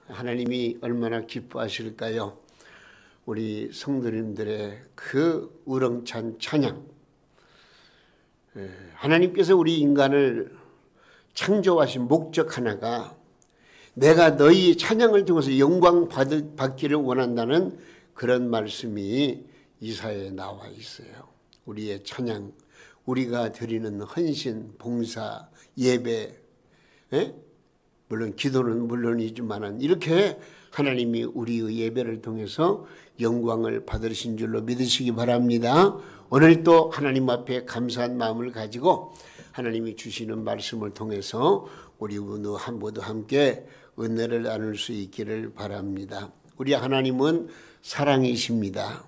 하나님이 얼마나 기뻐하실까요? 우리 성도님들의 그 우렁찬 찬양. 하나님께서 우리 인간을 창조하신 목적 하나가 내가 너희 찬양을 통해서 영광 받기를 원한다는 그런 말씀이 이사야에 나와 있어요. 우리의 찬양, 우리가 드리는 헌신, 봉사, 예배, 물론 기도는 물론이지만 이렇게 하나님이 우리의 예배를 통해서 영광을 받으신 줄로 믿으시기 바랍니다. 오늘 또 하나님 앞에 감사한 마음을 가지고 하나님이 주시는 말씀을 통해서 우리 모두 함께 은혜를 나눌 수 있기를 바랍니다. 우리 하나님은 사랑이십니다.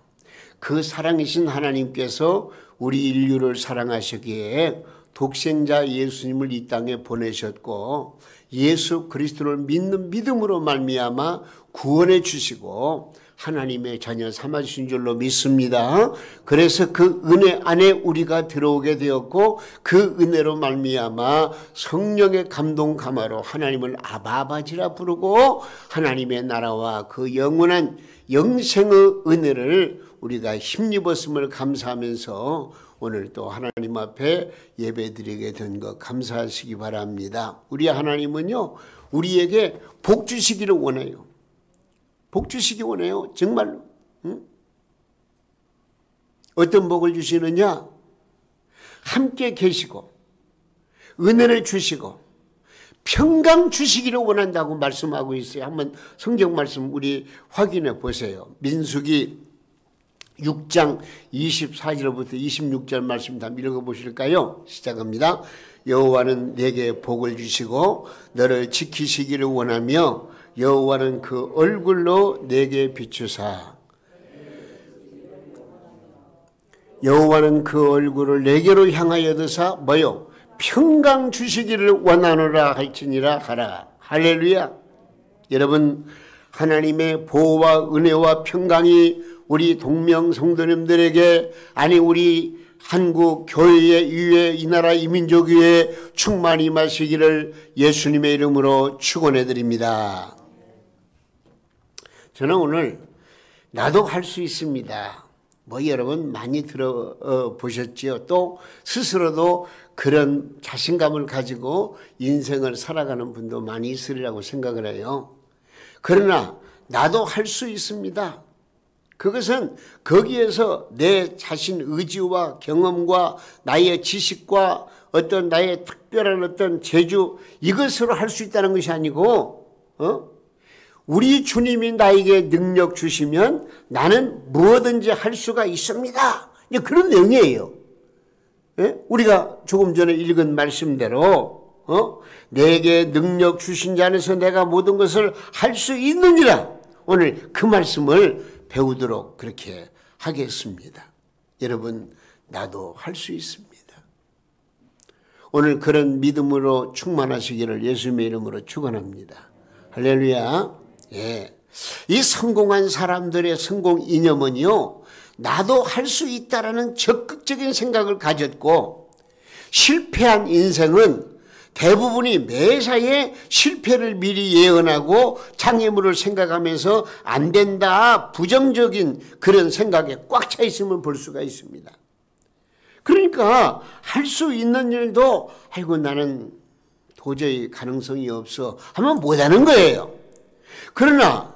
그 사랑이신 하나님께서 우리 인류를 사랑하시기에 독생자 예수님을 이 땅에 보내셨고 예수 그리스도를 믿는 믿음으로 말미암아 구원해 주시고 하나님의 자녀 삼아주신 줄로 믿습니다. 그래서 그 은혜 안에 우리가 들어오게 되었고 그 은혜로 말미암아 성령의 감동 감화로 하나님을 아바아버지라 부르고 하나님의 나라와 그 영원한 영생의 은혜를 우리가 힘입었음을 감사하면서 오늘 또 하나님 앞에 예배드리게 된 것 감사하시기 바랍니다. 우리 하나님은요 우리에게 복 주시기를 원해요. 복 주시기 원해요. 정말로. 어떤 복을 주시느냐? 함께 계시고 은혜를 주시고 평강 주시기를 원한다고 말씀하고 있어요. 한번 성경 말씀 우리 확인해 보세요. 민수기 6장 24절부터 26절 말씀 다 읽어보실까요? 시작합니다. 여호와는 내게 복을 주시고 너를 지키시기를 원하며 여호와는 그 얼굴로 내게 비추사 여호와는 그 얼굴을 내게로 향하여 드사 뭐요? 평강 주시기를 원하노라 할지니라 하라. 할렐루야. 여러분 하나님의 보호와 은혜와 평강이 우리 동명 성도님들에게 아니 우리 한국 교회의 위에 이 나라 이민족 위에 충만히 임하시기를 예수님의 이름으로 축원해 드립니다. 저는 오늘 나도 할 수 있습니다. 여러분 많이 들어보셨지요. 또 스스로도 그런 자신감을 가지고 인생을 살아가는 분도 많이 있으리라고 생각을 해요. 그러나 나도 할 수 있습니다. 그것은 거기에서 내 자신 의지와 경험과 나의 지식과 어떤 나의 특별한 어떤 재주 이것으로 할 수 있다는 것이 아니고 우리 주님이 나에게 능력 주시면 나는 무엇든지 할 수가 있습니다. 그런 내용이에요. 우리가 조금 전에 읽은 말씀대로 내게 능력 주신 자 안에서 내가 모든 것을 할 수 있느니라. 오늘 그 말씀을 배우도록 그렇게 하겠습니다. 여러분 나도 할 수 있습니다. 오늘 그런 믿음으로 충만하시기를 예수님의 이름으로 축원합니다. 할렐루야. 예. 이 성공한 사람들의 성공 이념은요 나도 할 수 있다라는 적극적인 생각을 가졌고 실패한 인생은 대부분이 매사에 실패를 미리 예언하고 장애물을 생각하면서 안 된다 부정적인 그런 생각에 꽉 차 있으면 볼 수가 있습니다. 그러니까 할 수 있는 일도 아이고 나는 도저히 가능성이 없어 하면 못하는 거예요. 그러나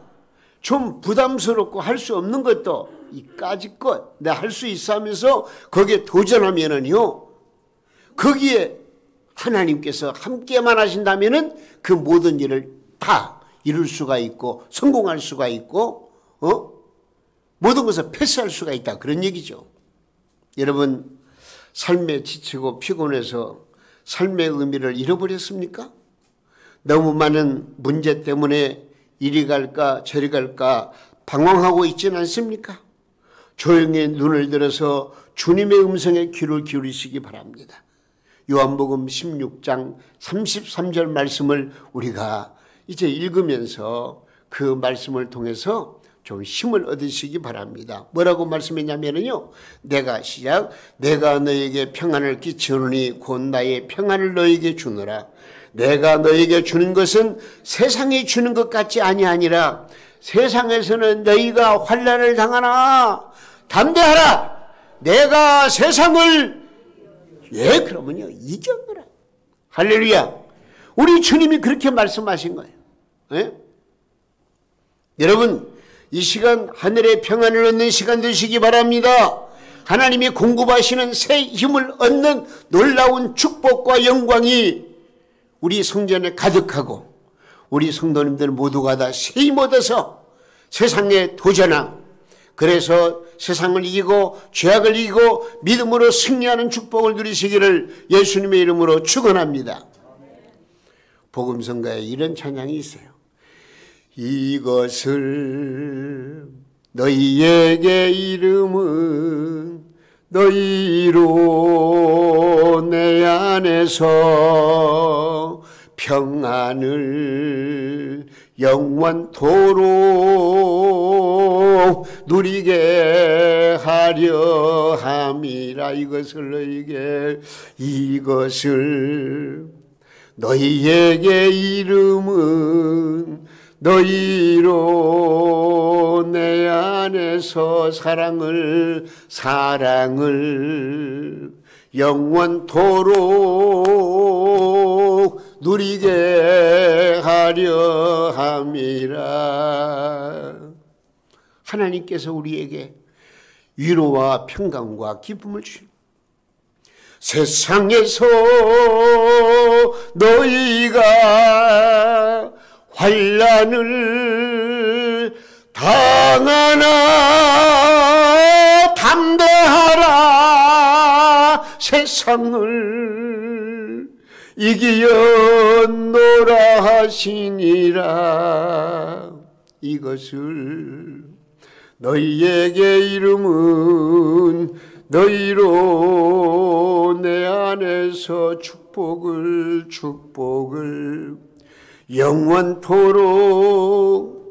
좀 부담스럽고 할 수 없는 것도 이까짓 내가 할 수 있어 하면서 거기에 도전하면은요 거기에 하나님께서 함께만 하신다면은 그 모든 일을 다 이룰 수가 있고 성공할 수가 있고 모든 것을 패스할 수가 있다 그런 얘기죠. 여러분 삶에 지치고 피곤해서 삶의 의미를 잃어버렸습니까? 너무 많은 문제 때문에 이리 갈까 저리 갈까 방황하고 있지는 않습니까? 조용히 눈을 들어서 주님의 음성에 귀를 기울이시기 바랍니다. 요한복음 16장 33절 말씀을 우리가 이제 읽으면서 그 말씀을 통해서 좀 힘을 얻으시기 바랍니다. 뭐라고 말씀했냐면요. 내가 너에게 평안을 끼치노니 곧 나의 평안을 너에게 주노라. 내가 너에게 주는 것은 세상이 주는 것 같지 아니하니라. 세상에서는 너희가 환난을 당하나 담대하라. 내가 세상을 그러면요 이겨노라. 할렐루야. 우리 주님이 그렇게 말씀하신 거예요. 예? 여러분 이 시간 하늘의 평안을 얻는 시간 되시기 바랍니다. 하나님이 공급하시는 새 힘을 얻는 놀라운 축복과 영광이 우리 성전에 가득하고 우리 성도님들 모두가 다 새 힘 얻어서 세상에 도전하고 그래서 세상을 이기고 죄악을 이기고 믿음으로 승리하는 축복을 누리시기를 예수님의 이름으로 축원합니다. 복음성가에 이런 찬양이 있어요. 이것을 너희에게 이름은 너희로 내 안에서 평안을 영원토록 누리게 하려 함이라. 이것을 너희에게 이름은 너희로 내 안에서 사랑을 영원토록 누리게 하려 함이라. 하나님께서 우리에게 위로와 평강과 기쁨을 주십니다. 세상에서 너희가 환난을 당하나 담대하라. 세상을 이기었노라 하시니라. 이것을 너희에게 이름은 너희로 내 안에서 축복을 영원토록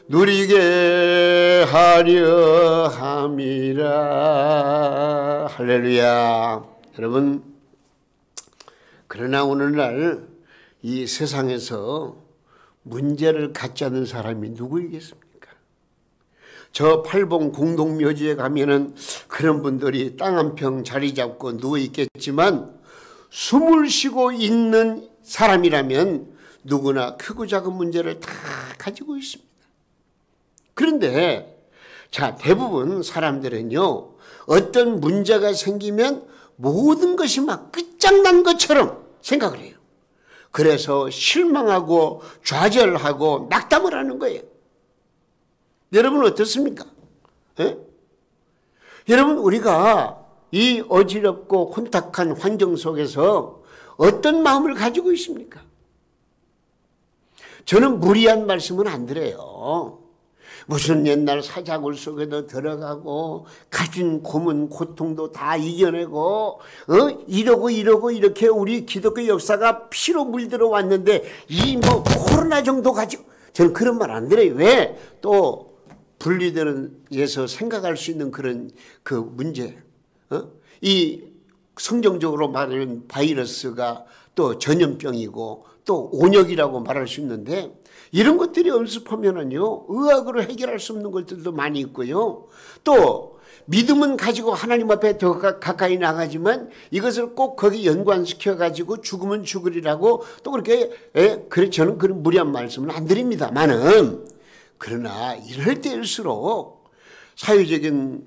누리게 하려 함이라. 할렐루야. 여러분, 그러나 오늘날 이 세상에서 문제를 갖지 않는 사람이 누구이겠습니까? 저 팔봉 공동묘지에 가면은 그런 분들이 땅 한 평 자리 잡고 누워 있겠지만 숨을 쉬고 있는 사람이라면 누구나 크고 작은 문제를 다 가지고 있습니다. 그런데 자, 대부분 사람들은요, 어떤 문제가 생기면 모든 것이 막 끝장난 것처럼 생각을 해요. 그래서 실망하고 좌절하고 낙담을 하는 거예요. 여러분 어떻습니까? 에? 여러분, 우리가 이 어지럽고 혼탁한 환경 속에서 어떤 마음을 가지고 있습니까? 저는 무리한 말씀은 안 드려요. 무슨 옛날 사자굴 속에도 들어가고 가진 고문 고통도 다 이겨내고 이러고 이렇게 우리 기독교 역사가 피로 물들어 왔는데 이 뭐 코로나 정도 가지고 저는 그런 말 안 드려요. 왜? 또 분리되는 데서 생각할 수 있는 그런 그 문제, 이 성경적으로 말하면 바이러스가 또 전염병이고 또 온역이라고 말할 수 있는데 이런 것들이 연습하면은요 의학으로 해결할 수 없는 것들도 많이 있고요. 또 믿음은 가지고 하나님 앞에 더 가까이 나가지만 이것을 꼭 거기 연관시켜 가지고 죽으면 죽으리라고 또 그렇게 그래 저는 그런 무리한 말씀은 안 드립니다만은 그러나 이럴 때일수록 사회적인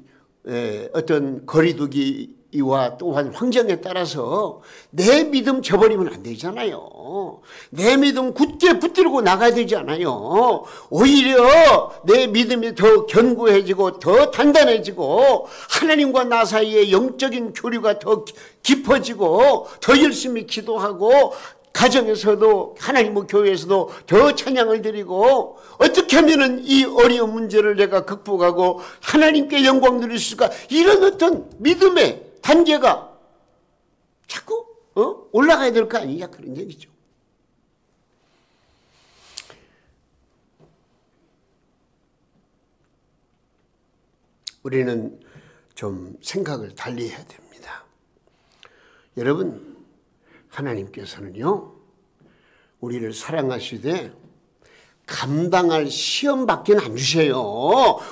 어떤 거리두기와 또한 환경에 따라서 내 믿음 저버리면 안 되잖아요. 내 믿음 굳게 붙들고 나가야 되잖아요. 오히려 내 믿음이 더 견고해지고 더 단단해지고 하나님과 나 사이의 영적인 교류가 더 깊어지고 더 열심히 기도하고 가정에서도 하나님의 교회에서도 더 찬양을 드리고 어떻게 하면 이 어려운 문제를 내가 극복하고 하나님께 영광 누릴 수가 이런 어떤 믿음의 단계가 자꾸 올라가야 될 거 아니냐 그런 얘기죠. 우리는 좀 생각을 달리 해야 됩니다. 여러분, 하나님께서는요 우리를 사랑하시되 감당할 시험밖에 안 주세요.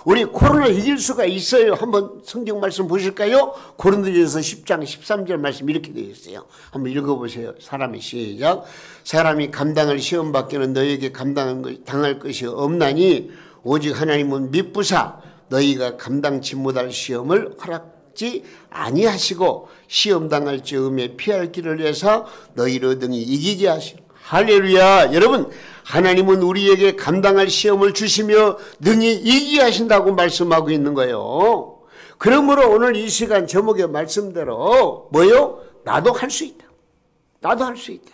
우리 코로나 이길 수가 있어요. 한번 성경 말씀 보실까요? 고린도전서 10장 13절 말씀 이렇게 되어 있어요. 한번 읽어보세요. 사람의 시작. 사람이 감당할 시험밖에는 너에게 당할 것이 없나니 오직 하나님은 미쁘사 너희가 감당치 못할 시험을 허락지 아니하시고 시험 당할 즈음에 피할 길을 내서 너희를 등이 이기게 하시고. 할렐루야. 여러분, 하나님은 우리에게 감당할 시험을 주시며 능히 이기게 하신다고 말씀하고 있는 거예요. 그러므로 오늘 이 시간 제목의 말씀대로 뭐요? 나도 할 수 있다. 나도 할 수 있다.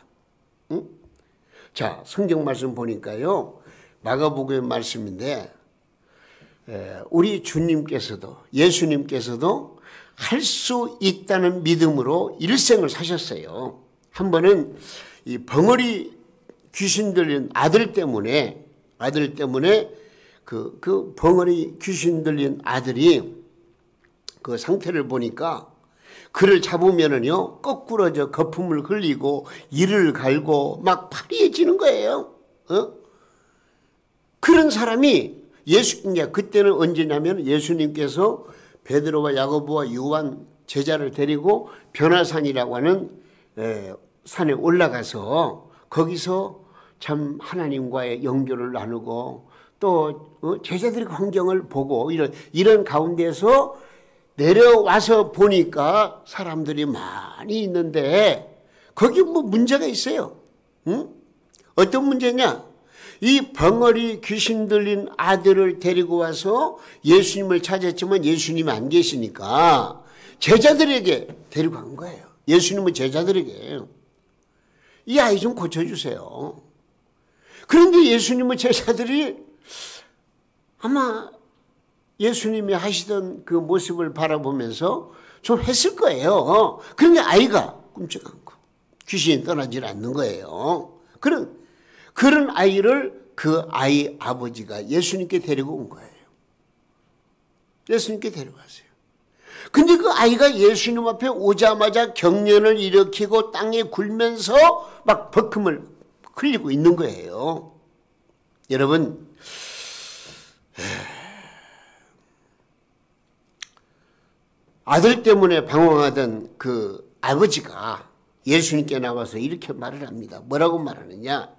응? 자, 성경 말씀 보니까요, 마가복음의 말씀인데 우리 주님께서도 예수님께서도 할 수 있다는 믿음으로 일생을 사셨어요. 한 번은 이 벙어리 귀신 들린 아들 때문에 그 벙어리 귀신 들린 아들이 그 상태를 보니까 그를 잡으면은요 거꾸로 거품을 흘리고 이를 갈고 막 파리해지는 거예요. 그런 사람이 그때는 언제냐면 예수님께서 베드로와 야고보와 요한 제자를 데리고 변화산이라고 하는 산에 올라가서 거기서 참 하나님과의 연결을 나누고 또 제자들의 환경을 보고 이런 가운데서 내려와서 보니까 사람들이 많이 있는데 거기 뭐 문제가 있어요. 응? 어떤 문제냐? 이 벙어리 귀신 들린 아들을 데리고 와서 예수님을 찾았지만 예수님이 안 계시니까 제자들에게 데리고 간 거예요. 예수님은 제자들에게 이 아이 좀 고쳐주세요. 그런데 예수님의 제자들이 아마 예수님이 하시던 그 모습을 바라보면서 좀 했을 거예요. 그런데 아이가 꿈쩍 않고 귀신이 떠나질 않는 거예요. 그런 아이를 그 아이 아버지가 예수님께 데리고 온 거예요. 예수님께 데려갔어요. 근데 그 아이가 예수님 앞에 오자마자 경련을 일으키고 땅에 굴면서 막 버금을 흘리고 있는 거예요. 여러분, 아들 때문에 방황하던 그 아버지가 예수님께 나와서 이렇게 말을 합니다. 뭐라고 말하느냐?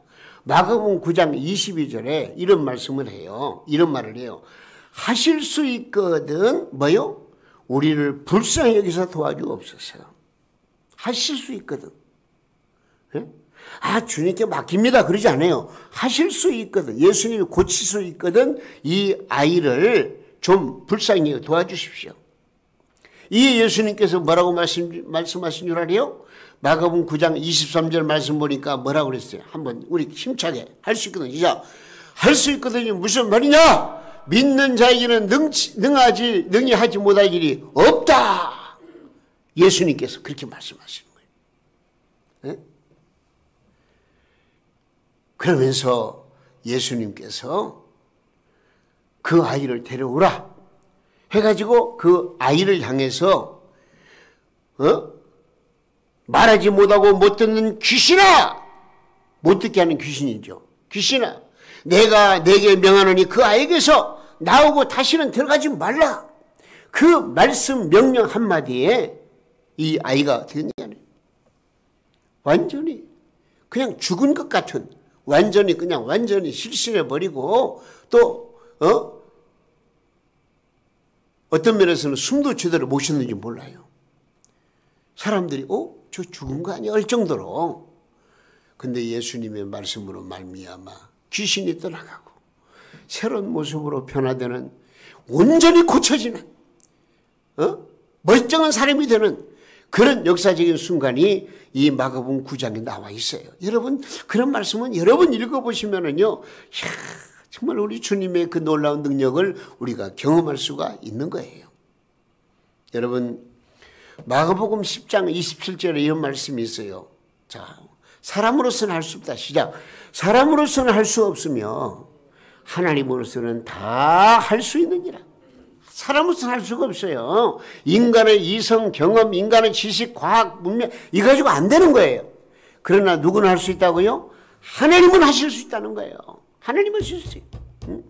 마가복음 9장 22절에 이런 말씀을 해요. 이런 말을 해요. 하실 수 있거든 뭐요? 우리를 불쌍히 여기서 도와주옵소서. 하실 수 있거든. 네? 주님께 맡깁니다. 그러지 않아요. 하실 수 있거든. 예수님이 고칠 수 있거든. 이 아이를 좀 불쌍히 도와주십시오. 이 예수님께서 뭐라고 말씀하신 줄 알아요? 마가복음 9장 23절 말씀 보니까 뭐라고 그랬어요? 한번 우리 힘차게 할 수 있거든. 시작. 할 수 있거든요. 무슨 말이냐? 믿는 자에게는 능히 하지 못할 일이 없다. 예수님께서 그렇게 말씀하시는 거예요. 네? 그러면서 예수님께서 그 아이를 데려오라 해가지고 그 아이를 향해서 말하지 못하고 못 듣는 귀신아, 못 듣게 하는 귀신이죠. 귀신아, 내가 내게 명하노니 그 아이에게서 나오고 다시는 들어가지 말라. 그 말씀 명령 한마디에 이 아이가 어떻게 되냐, 완전히 그냥 죽은 것 같은, 완전히 실신해버리고 또 어떤 면에서는 숨도 제대로 못 쉬는지 몰라요. 사람들이 저 죽은 거 아니야? 할 정도로. 근데 예수님의 말씀으로 말미암아 귀신이 떠나가고 새로운 모습으로 변화되는, 온전히 고쳐지는 멀쩡한 사람이 되는 그런 역사적인 순간이 이 마가복음 9장에 나와 있어요. 여러분, 그런 말씀은 여러분 읽어보시면은요, 정말 우리 주님의 그 놀라운 능력을 우리가 경험할 수가 있는 거예요. 여러분, 마가복음 10장 27절에 이런 말씀이 있어요. 자, 사람으로서는 할 수 없다. 시작. 사람으로서는 할 수 없으며 하나님으로서는 다 할 수 있느니라. 사람으로서는 할 수가 없어요. 인간의 이성, 경험, 인간의 지식, 과학, 문명, 이거 가지고 안 되는 거예요. 그러나 누구는 할 수 있다고요? 하나님은 하실 수 있다는 거예요. 하나님은 하실 수 있어요. 응?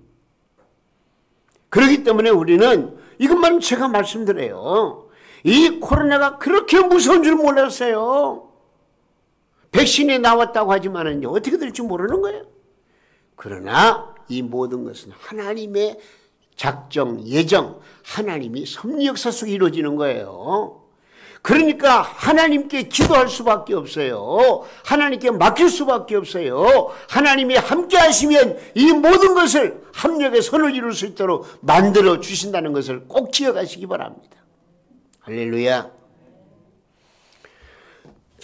그렇기 때문에 우리는 이것만 제가 말씀드려요. 이 코로나가 그렇게 무서운 줄 몰랐어요. 백신이 나왔다고 하지만은요, 어떻게 될지 모르는 거예요. 그러나 이 모든 것은 하나님의 작정, 예정, 하나님이 섭리 역사 속에 이루어지는 거예요. 그러니까 하나님께 기도할 수밖에 없어요. 하나님께 맡길 수밖에 없어요. 하나님이 함께 하시면 이 모든 것을 합력의 선을 이룰 수 있도록 만들어 주신다는 것을 꼭 기억하시기 바랍니다. 할렐루야.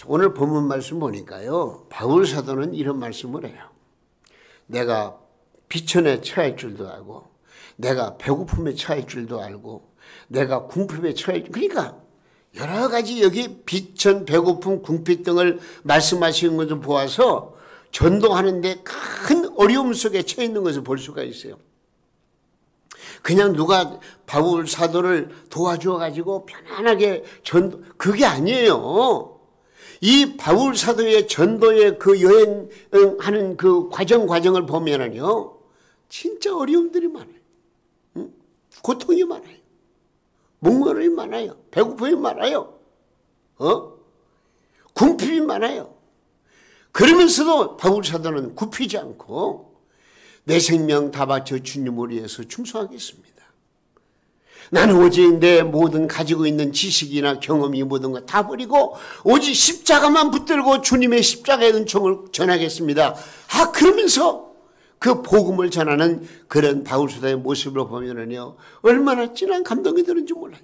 오늘 본문 말씀 보니까요, 바울 사도는 이런 말씀을 해요. 내가 비천에 처할 줄도 알고, 내가 배고픔에 처할 줄도 알고, 내가 궁핍에 처할 줄, 그러니까 여러 가지 여기 비천, 배고픔, 궁핍 등을 말씀하시는 것을 보아서 전도하는데 큰 어려움 속에 처해 있는 것을 볼 수가 있어요. 그냥 누가 바울 사도를 도와줘 가지고 편안하게 전도, 그게 아니에요. 이 바울 사도의 전도의 그 여행하는 그 과정을 보면은요, 진짜 어려움들이 많아요. 응? 고통이 많아요. 목마름이 많아요. 배고픔이 많아요. 궁핍이 많아요. 그러면서도 바울 사도는 굽히지 않고 내 생명 다 바쳐 주님을 위해서 충성하겠습니다. 나는 오직 내 모든 가지고 있는 지식이나 경험이 모든 거 다 버리고 오직 십자가만 붙들고 주님의 십자가의 은총을 전하겠습니다. 그러면서 그 복음을 전하는 그런 바울 사도의 모습을 보면은요, 얼마나 진한 감동이 드는지 몰라요.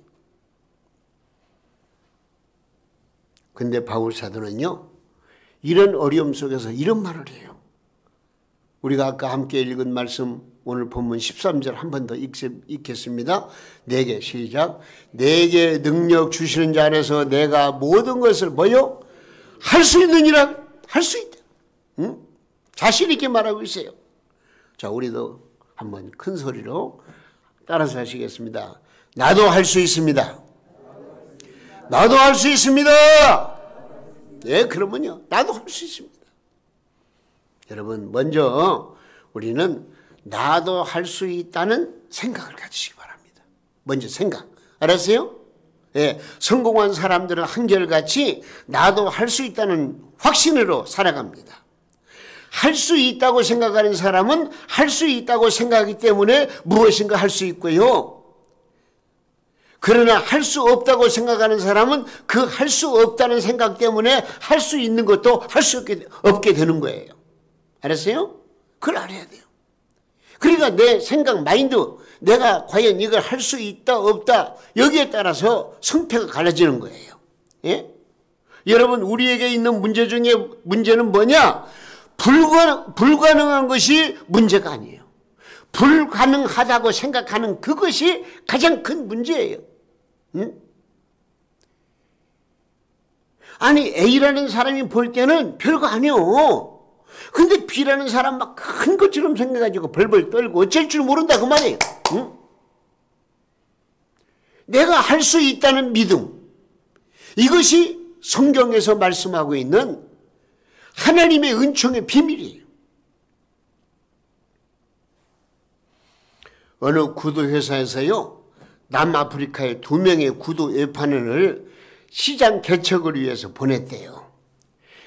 근데 바울 사도는요, 이런 어려움 속에서 이런 말을 해요. 우리가 아까 함께 읽은 말씀, 오늘 본문 13절 한 번 더 읽겠습니다. 내게 시작. 내게 능력 주시는 자 안에서 내가 모든 것을 뭐요? 할 수 있느니라. 할 수 있다. 응? 자신 있게 말하고 있어요. 자, 우리도 한번 큰 소리로 따라서 하시겠습니다. 나도 할 수 있습니다. 나도 할 수 있습니다. 예, 그러면요, 나도 할 수 있습니다. 여러분, 먼저 우리는 나도 할 수 있다는 생각을 가지시기 바랍니다. 먼저 생각. 알았어요? 예, 성공한 사람들은 한결같이 나도 할 수 있다는 확신으로 살아갑니다. 할 수 있다고 생각하는 사람은 할 수 있다고 생각하기 때문에 무엇인가 할 수 있고요. 그러나 할 수 없다고 생각하는 사람은 그 할 수 없다는 생각 때문에 할 수 있는 것도 할 수 없게 되는 거예요. 알았어요? 그걸 알아야 돼요. 그러니까 내 생각, 마인드, 내가 과연 이걸 할 수 있다, 없다, 여기에 따라서 성패가 갈라지는 거예요. 예? 여러분, 우리에게 있는 문제 중에 문제는 뭐냐? 불가능한 것이 문제가 아니에요. 불가능하다고 생각하는 그것이 가장 큰 문제예요. 응? 아니, A라는 사람이 볼 때는 별거 아니에요. 근데 B라는 사람 막 큰 것처럼 생겨가지고 벌벌 떨고 어쩔 줄 모른다 그 말이에요. 응? 내가 할 수 있다는 믿음, 이것이 성경에서 말씀하고 있는 하나님의 은총의 비밀이에요. 어느 구두 회사에서요, 남아프리카에 2명의 구두 외판원을 시장 개척을 위해서 보냈대요.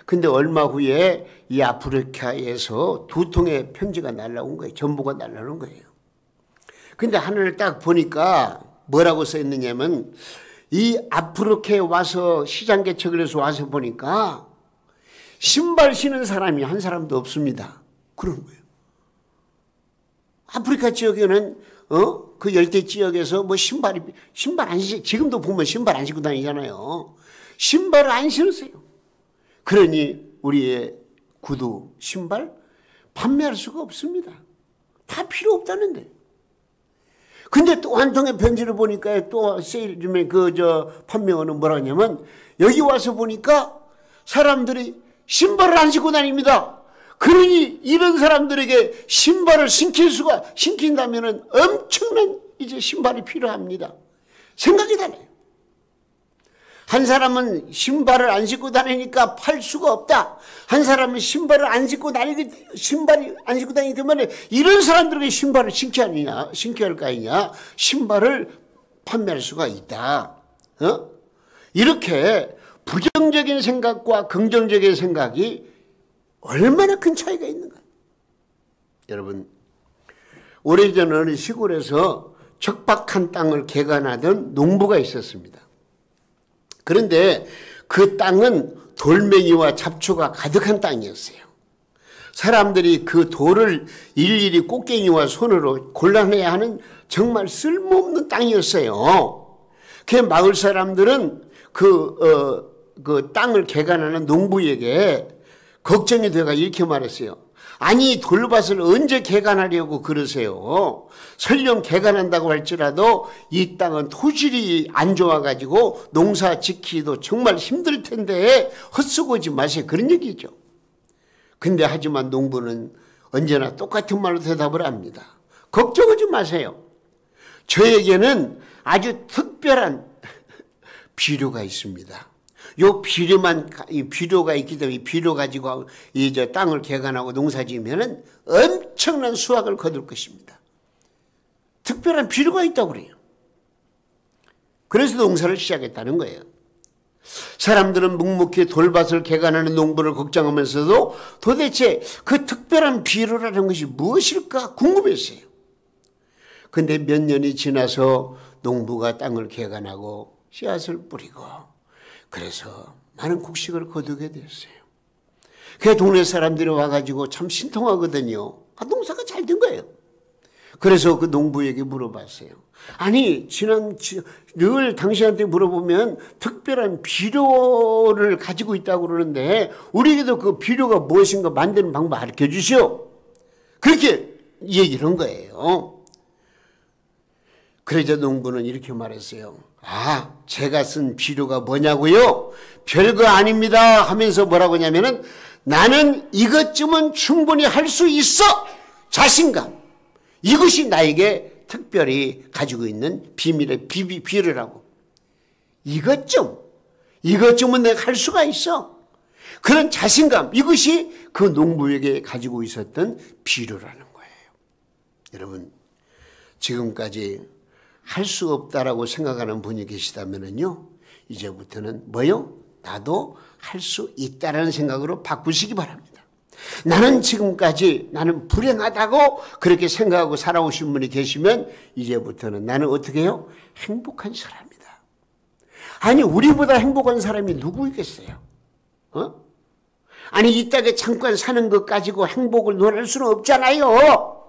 근데 얼마 후에 이 아프리카에서 2통의 편지가 날라온 거예요. 전보가 날라온 거예요. 근데 하나를 딱 보니까 뭐라고 써 있느냐면, 이 아프리카에 와서 시장 개척을 해서 와서 보니까 신발 신은 사람이 한 사람도 없습니다. 그런 거예요. 아프리카 지역에는 그 열대 지역에서 뭐 신발 안 지금도 보면 신발 안 신고 다니잖아요. 신발을 안 신었어요. 그러니 우리의 구두, 신발 판매할 수가 없습니다. 다 필요 없다는데. 근데 또 한 통의 편지를 보니까 또 세일즈맨 판매원은 뭐라 하냐면, 여기 와서 보니까 사람들이 신발을 안 신고 다닙니다. 그러니 이런 사람들에게 신발을 신긴다면은 엄청난 이제 신발이 필요합니다. 생각이 달라요. 한 사람은 신발을 안 신고 다니니까 팔 수가 없다. 한 사람은 신발을 안 신고 다니기 때문에 이런 사람들에게 신발을 신겨야 할 거 아니냐. 신발을 판매할 수가 있다. 이렇게 부정적인 생각과 긍정적인 생각이 얼마나 큰 차이가 있는가. 여러분, 오래전에 어느 시골에서 척박한 땅을 개간하던 농부가 있었습니다. 그런데 그 땅은 돌멩이와 잡초가 가득한 땅이었어요. 사람들이 그 돌을 일일이 꽃갱이와 손으로 골라내야 하는 정말 쓸모없는 땅이었어요. 그 마을 사람들은 그 땅을 개간하는 농부에게 걱정이 돼가 이렇게 말했어요. 아니, 돌밭을 언제 개간하려고 그러세요? 설령 개간한다고 할지라도 이 땅은 토질이 안 좋아가지고 농사 짓기도 정말 힘들 텐데 헛수고지 마세요. 그런 얘기죠. 근데 하지만 농부는 언제나 똑같은 말로 대답을 합니다. 걱정하지 마세요. 저에게는 아주 특별한 비료가 있습니다. 이 비료가 있기 때문에 이 비료 가지고 이제 땅을 개간하고 농사지으면은 엄청난 수확을 거둘 것입니다. 특별한 비료가 있다고 그래요. 그래서 농사를 시작했다는 거예요. 사람들은 묵묵히 돌밭을 개간하는 농부를 걱정하면서도 도대체 그 특별한 비료라는 것이 무엇일까 궁금했어요. 근데 몇 년이 지나서 농부가 땅을 개간하고 씨앗을 뿌리고 그래서 많은 곡식을 거두게 됐어요. 그 동네 사람들이 와가지고 참 신통하거든요. 농사가 잘 된 거예요. 그래서 그 농부에게 물어봤어요. 아니, 늘 당신한테 물어보면 특별한 비료를 가지고 있다고 그러는데 우리에게도 그 비료가 무엇인가 만드는 방법 가르쳐 주시오. 그렇게 얘기를 한 거예요. 그러자 농부는 이렇게 말했어요. 제가 쓴 비료가 뭐냐고요? 별거 아닙니다 하면서 뭐라고 하냐면은 나는 이것쯤은 충분히 할 수 있어. 자신감. 이것이 나에게 특별히 가지고 있는 비밀의 비료라고. 이것쯤은 내가 할 수가 있어. 그런 자신감. 이것이 그 농부에게 가지고 있었던 비료라는 거예요. 여러분, 지금까지 할 수 없다라고 생각하는 분이 계시다면요, 이제부터는 뭐요? 나도 할 수 있다라는 생각으로 바꾸시기 바랍니다. 나는 지금까지 나는 불행하다고 그렇게 생각하고 살아오신 분이 계시면 이제부터는 나는 어떻게 해요? 행복한 사람이다. 아니, 우리보다 행복한 사람이 누구이겠어요? 아니, 이 땅에 잠깐 사는 것 가지고 행복을 논할 수는 없잖아요.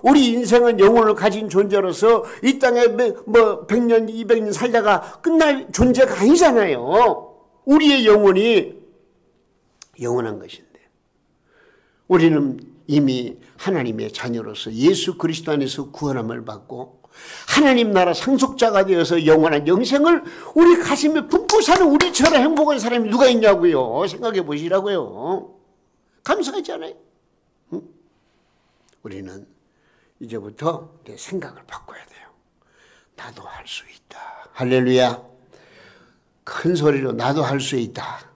우리 인생은 영혼을 가진 존재로서 이 땅에 100년, 200년 살다가 끝날 존재가 아니잖아요. 우리의 영혼이 영원한 것인데 우리는 이미 하나님의 자녀로서 예수 그리스도 안에서 구원함을 받고 하나님 나라 상속자가 되어서 영원한 영생을 우리 가슴에 품고 사는 우리처럼 행복한 사람이 누가 있냐고요. 생각해 보시라고요. 감사하지 않아요? 우리는 이제부터 내 생각을 바꿔야 돼요. 나도 할 수 있다. 할렐루야. 큰 소리로 나도 할 수 있다.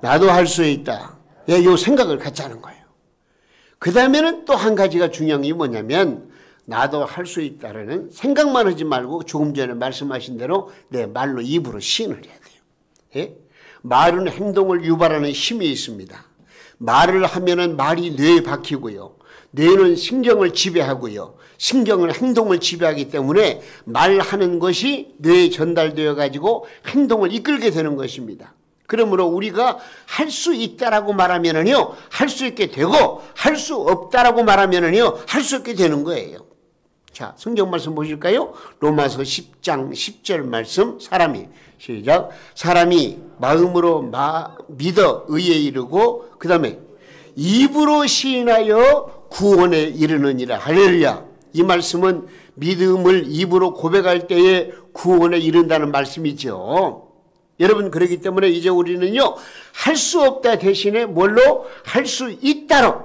나도 할 수 있다. 이 생각을 갖자는 거예요. 그 다음에는 또 한 가지가 중요한 게 뭐냐면 나도 할 수 있다라는 생각만 하지 말고 조금 전에 말씀하신 대로 내 말로 입으로 시인을 해야 돼요. 예? 말은 행동을 유발하는 힘이 있습니다. 말을 하면은 말이 뇌에 박히고요. 뇌는 신경을 지배하고요. 신경은 행동을 지배하기 때문에 말하는 것이 뇌에 전달되어 가지고 행동을 이끌게 되는 것입니다. 그러므로 우리가 할 수 있다라고 말하면은요, 할 수 있게 되고 할 수 없다라고 말하면은요, 할 수 없게 되는 거예요. 자, 성경 말씀 보실까요? 로마서 10장 10절 말씀. 시작. 사람이 마음으로 믿어 의에 이르고 그 다음에 입으로 시인하여 구원에 이르느니라. 할렐루야. 이 말씀은 믿음을 입으로 고백할 때에 구원에 이른다는 말씀이죠. 여러분, 그렇기 때문에 이제 우리는요, 할 수 없다 대신에 뭘로? 할 수 있다로.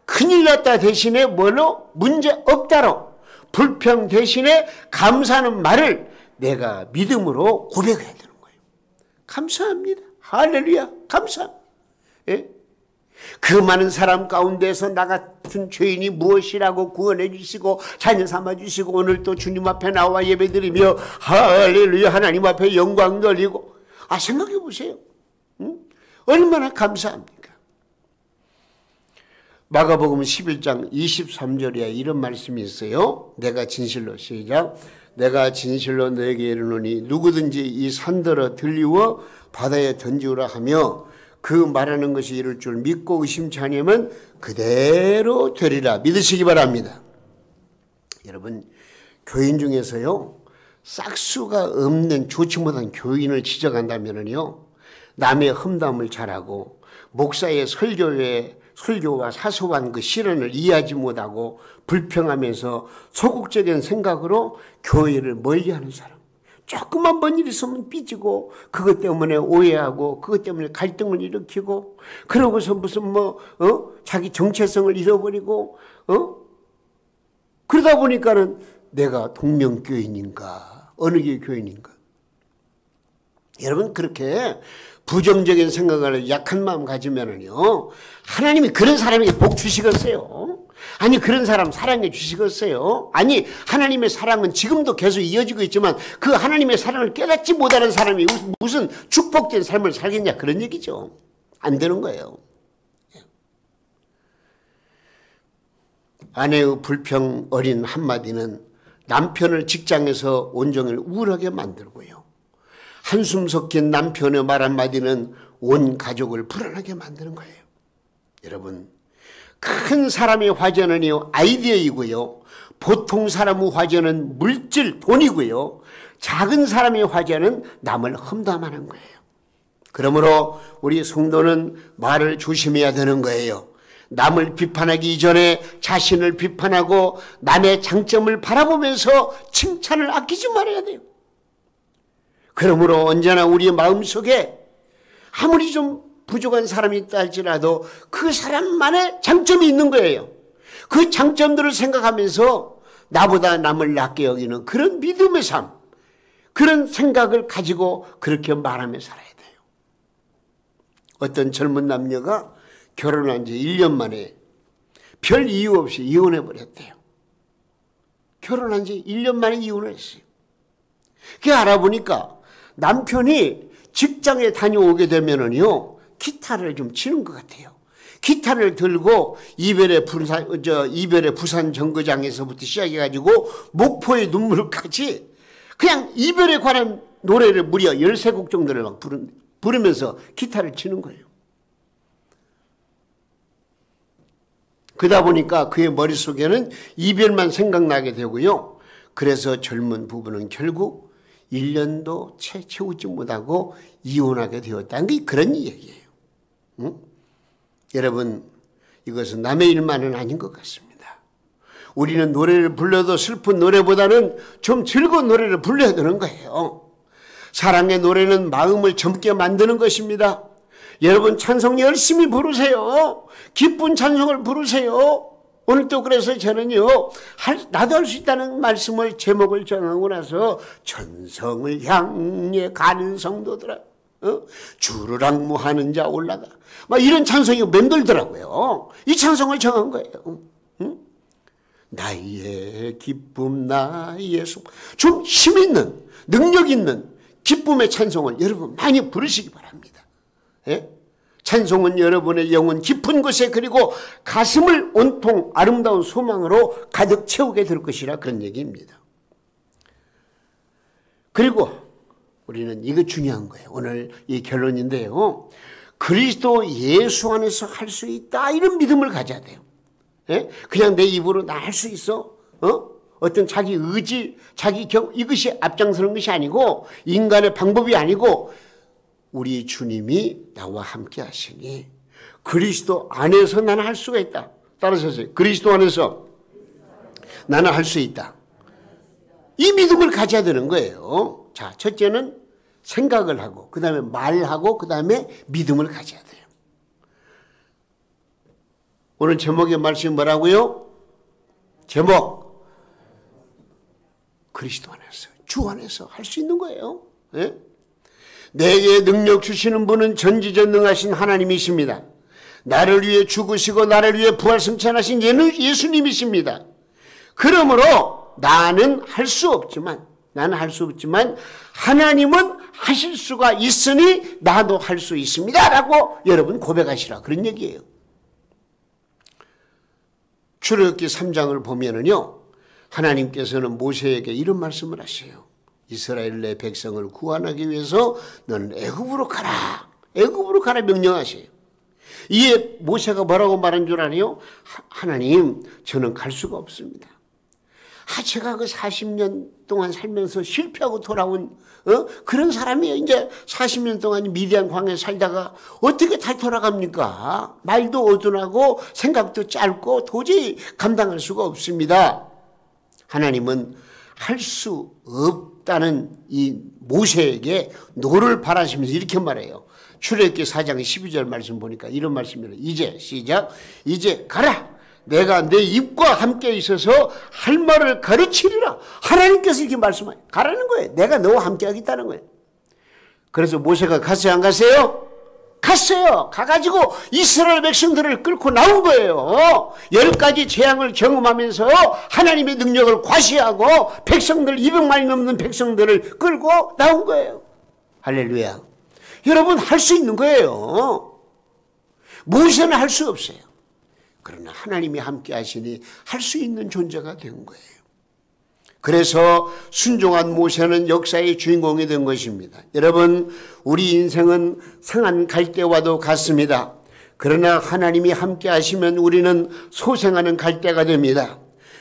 큰일 났다 대신에 뭘로? 문제 없다로. 불평 대신에 감사하는 말을 내가 믿음으로 고백해야 되는 거예요. 감사합니다. 할렐루야. 감사합니다. 예? 그 많은 사람 가운데서 나 같은 죄인이 무엇이라고 구원해 주시고 자녀 삼아 주시고 오늘 또 주님 앞에 나와 예배드리며 할렐루야 하나님 앞에 영광 돌리고 생각해 보세요. 응? 얼마나 감사합니까? 마가복음 11장 23절에 이런 말씀이 있어요. 내가 진실로 시작. 내가 진실로 너에게 이르노니 누구든지 이 산더러 들리워 바다에 던지우라 하며 그 말하는 것이 이룰 줄 믿고 의심치 않으면 그대로 되리라. 믿으시기 바랍니다. 여러분, 교인 중에서요 싹수가 없는 좋지 못한 교인을 지적한다면요 남의 험담을 잘하고 목사의 설교와 사소한 그 실언을 이해하지 못하고 불평하면서 소극적인 생각으로 교회를 멀리하는 사람, 조금만 뭔 일 있으면 삐지고 그것 때문에 오해하고 그것 때문에 갈등을 일으키고 그러고서 무슨 자기 정체성을 잃어버리고 그러다 보니까는 내가 동명교인인가 어느 게 교인인가. 여러분, 그렇게 부정적인 생각을 약한 마음 가지면은요 하나님이 그런 사람에게 복 주시겠어요? 아니, 그런 사람 사랑해 주시겠어요? 아니, 하나님의 사랑은 지금도 계속 이어지고 있지만 그 하나님의 사랑을 깨닫지 못하는 사람이 무슨 축복된 삶을 살겠냐, 그런 얘기죠. 안 되는 거예요. 아내의 불평 어린 한마디는 남편을 직장에서 온종일 우울하게 만들고요, 한숨 섞인 남편의 말 한마디는 온 가족을 불안하게 만드는 거예요. 여러분, 큰 사람의 화제는요 아이디어이고요, 보통 사람의 화제는 물질, 돈이고요, 작은 사람의 화제는 남을 험담하는 거예요. 그러므로 우리 성도는 말을 조심해야 되는 거예요. 남을 비판하기 이전에 자신을 비판하고 남의 장점을 바라보면서 칭찬을 아끼지 말아야 돼요. 그러므로 언제나 우리 마음속에 아무리 좀 부족한 사람이 있다 할지라도 그 사람만의 장점이 있는 거예요. 그 장점들을 생각하면서 나보다 남을 낮게 여기는 그런 믿음의 삶, 그런 생각을 가지고 그렇게 말하며 살아야 돼요. 어떤 젊은 남녀가 결혼한 지 1년 만에 별 이유 없이 이혼해 버렸대요. 결혼한 지 1년 만에 이혼을 했어요. 그게 알아보니까 남편이 직장에 다녀오게 되면은요 기타를 좀 치는 것 같아요. 기타를 들고 이별의 부산 정거장에서부터 시작해가지고 목포의 눈물까지 그냥 이별에 관한 노래를 무려 13곡 정도를 막 부르면서 기타를 치는 거예요. 그러다 보니까 그의 머릿속에는 이별만 생각나게 되고요. 그래서 젊은 부부는 결국 1년도 채 채우지 못하고 이혼하게 되었다는 게 그런 얘기예요. 응? 여러분, 이것은 남의 일만은 아닌 것 같습니다. 우리는 노래를 불러도 슬픈 노래보다는 좀 즐거운 노래를 불러야 되는 거예요. 사랑의 노래는 마음을 젊게 만드는 것입니다. 여러분, 찬송 열심히 부르세요. 기쁜 찬송을 부르세요. 오늘 또 그래서 저는요, 나도 할 수 있다는 말씀을 제목을 정하고 나서 천성을 향해 가는 성도들아, 주를 악무하는 자 올라가, 막 이런 찬송이 맴돌더라고요. 이 찬송을 정한 거예요. 응? 나의 기쁨, 나의 속, 좀 힘있는, 능력 있는 기쁨의 찬송을 여러분 많이 부르시기 바랍니다. 예? 찬송은 여러분의 영혼 깊은 곳에 그리고 가슴을 온통 아름다운 소망으로 가득 채우게 될 것이라 그런 얘기입니다. 그리고 우리는 이거 중요한 거예요. 오늘 이 결론인데요. 그리스도 예수 안에서 할 수 있다, 이런 믿음을 가져야 돼요. 예? 그냥 내 입으로 나 할 수 있어? 어떤 자기 의지, 자기 이것이 앞장서는 것이 아니고 인간의 방법이 아니고 우리 주님이 나와 함께 하시니 그리스도 안에서 나는 할 수가 있다. 따라서 하세요. 그리스도 안에서 나는 할 수 있다. 이 믿음을 가져야 되는 거예요. 자, 첫째는 생각을 하고 그 다음에 말하고 그 다음에 믿음을 가져야 돼요. 오늘 제목의 말씀이 뭐라고요? 제목, 그리스도 안에서 주 안에서 할 수 있는 거예요. 예? 내게 능력 주시는 분은 전지전능하신 하나님이십니다. 나를 위해 죽으시고 나를 위해 부활승천하신 예수님이십니다. 그러므로 나는 할 수 없지만 하나님은 하실 수가 있으니 나도 할 수 있습니다 라고 여러분 고백하시라, 그런 얘기예요. 출애굽기 3장을 보면은요, 하나님께서는 모세에게 이런 말씀을 하세요. 이스라엘 내 백성을 구원하기 위해서 너는 애굽으로 가라, 애굽으로 가라 명령하세요. 이에 모세가 뭐라고 말한 줄 아세요? 하나님, 저는 갈 수가 없습니다. 제가 그 40년 동안 살면서 실패하고 돌아온 그런 사람이에요. 이제 40년 동안 미디안 광야에 살다가 어떻게 다 돌아갑니까? 말도 어둔하고 생각도 짧고 도저히 감당할 수가 없습니다. 하나님은 할 수 없다는 이 모세에게 노를 바라시면서 이렇게 말해요. 출애굽기 4장 12절 말씀 보니까 이런 말씀이에요. 이제 시작. 이제 가라. 내가 내 입과 함께 있어서 할 말을 가르치리라. 하나님께서 이렇게 말씀해요. 가라는 거예요. 내가 너와 함께 하겠다는 거예요. 그래서 모세가 갔어요, 안 갔어요? 갔어요. 가가지고 이스라엘 백성들을 끌고 나온 거예요. 10가지 재앙을 경험하면서 하나님의 능력을 과시하고 백성들 200만이 넘는 백성들을 끌고 나온 거예요. 할렐루야. 여러분, 할 수 있는 거예요. 모세는 할 수 없어요. 그러나 하나님이 함께 하시니 할 수 있는 존재가 된 거예요. 그래서 순종한 모세는 역사의 주인공이 된 것입니다. 여러분, 우리 인생은 상한 갈대와도 같습니다. 그러나 하나님이 함께 하시면 우리는 소생하는 갈대가 됩니다.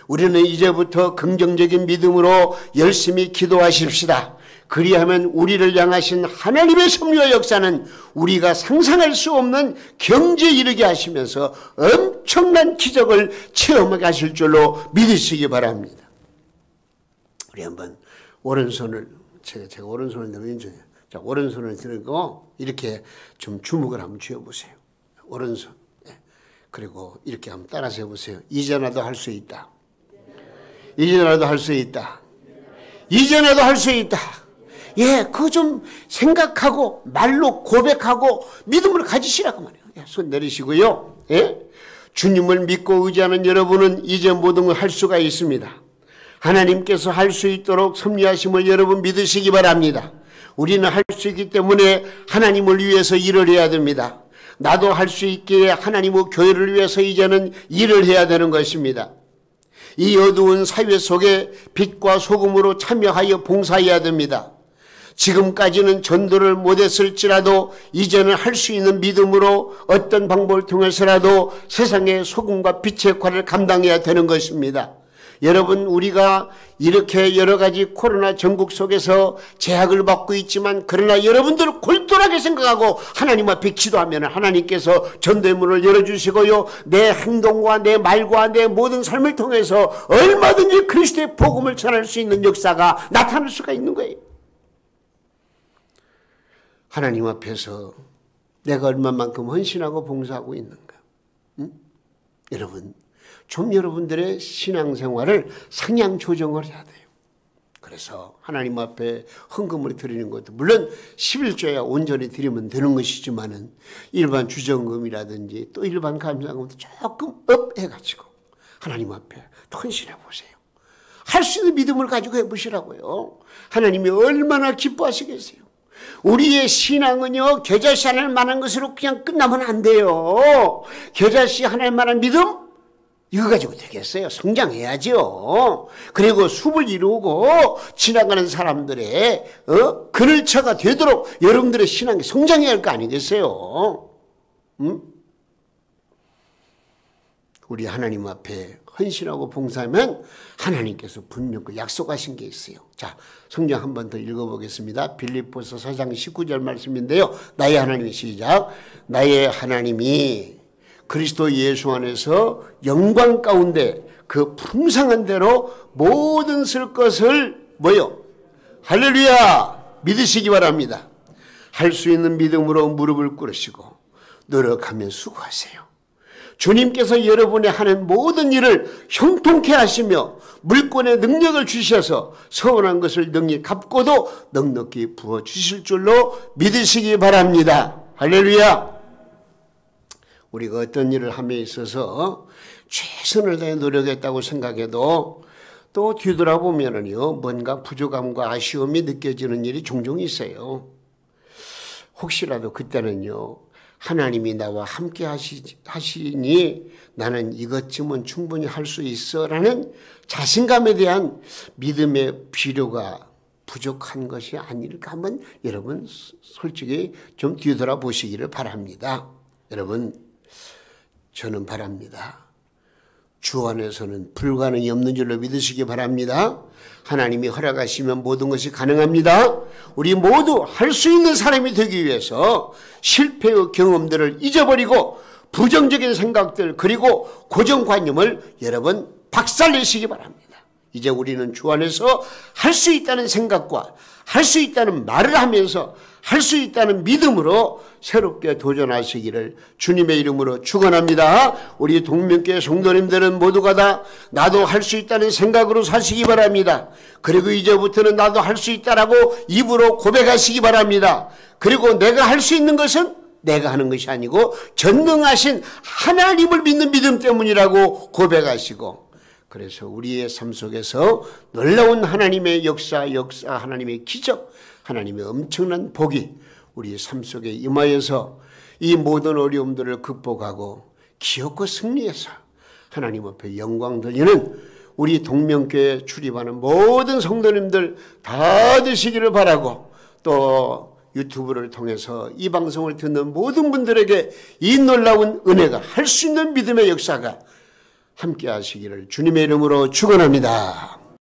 우리는 이제부터 긍정적인 믿음으로 열심히 기도하십시다. 그리하면 우리를 향하신 하나님의 섭리와 역사는 우리가 상상할 수 없는 경지에 이르게 하시면서 엄청난 기적을 체험하게 하실 줄로 믿으시기 바랍니다. 우리 한번 오른손을, 제가 오른손을 들고, 자, 오른손을 들고 이렇게 좀 주목을 한번 쥐어보세요. 오른손. 그리고 이렇게 한번 따라서 해보세요. 이제라도 할 수 있다. 이제라도 할 수 있다. 이제라도 할 수 있다. 예, 그거 좀 생각하고 말로 고백하고 믿음을 가지시라고 말이에요. 예, 손 내리시고요. 예? 주님을 믿고 의지하는 여러분은 이제 모든 걸 할 수가 있습니다. 하나님께서 할 수 있도록 섭리하심을 여러분 믿으시기 바랍니다. 우리는 할 수 있기 때문에 하나님을 위해서 일을 해야 됩니다. 나도 할 수 있기에 하나님의 교회를 위해서 이제는 일을 해야 되는 것입니다. 이 어두운 사회 속에 빛과 소금으로 참여하여 봉사해야 됩니다. 지금까지는 전도를 못했을지라도 이제는 할 수 있는 믿음으로 어떤 방법을 통해서라도 세상의 소금과 빛의 역할을 감당해야 되는 것입니다. 여러분, 우리가 이렇게 여러 가지 코로나 전국 속에서 제약을 받고 있지만 그러나 여러분들 골똘하게 생각하고 하나님 앞에 기도하면 하나님께서 전도의 문을 열어주시고요, 내 행동과 내 말과 내 모든 삶을 통해서 얼마든지 그리스도의 복음을 전할 수 있는 역사가 나타날 수가 있는 거예요. 하나님 앞에서 내가 얼마만큼 헌신하고 봉사하고 있는가. 응? 여러분, 좀 여러분들의 신앙생활을 상향 조정을 해야 돼요. 그래서 하나님 앞에 헌금을 드리는 것도 물론 11조야 온전히 드리면 되는 것이지만은 일반 주정금이라든지 또 일반 감사금도 조금 업해가지고 하나님 앞에 헌신해 보세요. 할 수 있는 믿음을 가지고 해보시라고요. 하나님이 얼마나 기뻐하시겠어요. 우리의 신앙은요, 겨자씨 하나님 만한 것으로 그냥 끝나면 안 돼요. 겨자씨 하나님 만한 믿음? 이거 가지고 되겠어요? 성장해야죠. 그리고 숲을 이루고 지나가는 사람들의 그늘차가 되도록 여러분들의 신앙이 성장해야 할 거 아니겠어요? 응? 우리 하나님 앞에 헌신하고 봉사하면 하나님께서 분명히 약속하신 게 있어요. 자, 성경 한 번 더 읽어보겠습니다. 빌립보서 4장 19절 말씀인데요. 나의 하나님이 시작. 나의 하나님이 그리스도 예수 안에서 영광 가운데 그 풍성한 대로 모든 쓸 것을 뭐요? 할렐루야! 믿으시기 바랍니다. 할 수 있는 믿음으로 무릎을 꿇으시고 노력하며 수고하세요. 주님께서 여러분의 하는 모든 일을 형통케 하시며 물권의 능력을 주셔서 서운한 것을 능히 갚고도 넉넉히 부어주실 줄로 믿으시기 바랍니다. 할렐루야. 우리가 어떤 일을 함에 있어서 최선을 다해 노력했다고 생각해도 또 뒤돌아보면은요, 뭔가 부족함과 아쉬움이 느껴지는 일이 종종 있어요. 혹시라도 그때는요, 하나님이 나와 함께 하시니 나는 이것쯤은 충분히 할 수 있어 라는 자신감에 대한 믿음의 비료가 부족한 것이 아닐까 한번 여러분 솔직히 좀 뒤돌아보시기를 바랍니다. 여러분, 저는 바랍니다. 주 안에서는 불가능이 없는 줄로 믿으시기 바랍니다. 하나님이 허락하시면 모든 것이 가능합니다. 우리 모두 할 수 있는 사람이 되기 위해서 실패의 경험들을 잊어버리고 부정적인 생각들 그리고 고정관념을 여러분 박살내시기 바랍니다. 이제 우리는 주 안에서 할 수 있다는 생각과 할 수 있다는 말을 하면서 할 수 있다는 믿음으로 새롭게 도전하시기를 주님의 이름으로 축원합니다. 우리 동명교회 성도님들은 모두가 다 나도 할 수 있다는 생각으로 사시기 바랍니다. 그리고 이제부터는 나도 할 수 있다라고 입으로 고백하시기 바랍니다. 그리고 내가 할 수 있는 것은 내가 하는 것이 아니고 전능하신 하나님을 믿는 믿음 때문이라고 고백하시고, 그래서 우리의 삶 속에서 놀라운 하나님의 역사 하나님의 기적, 하나님의 엄청난 복이 우리의 삶 속에 임하여서 이 모든 어려움들을 극복하고 기업과 승리해서 하나님 앞에 영광 돌리는 우리 동명교회에 출입하는 모든 성도님들 다 되시기를 바라고, 또 유튜브를 통해서 이 방송을 듣는 모든 분들에게 이 놀라운 은혜가, 할 수 있는 믿음의 역사가 함께 하시기를 주님의 이름으로 축원합니다.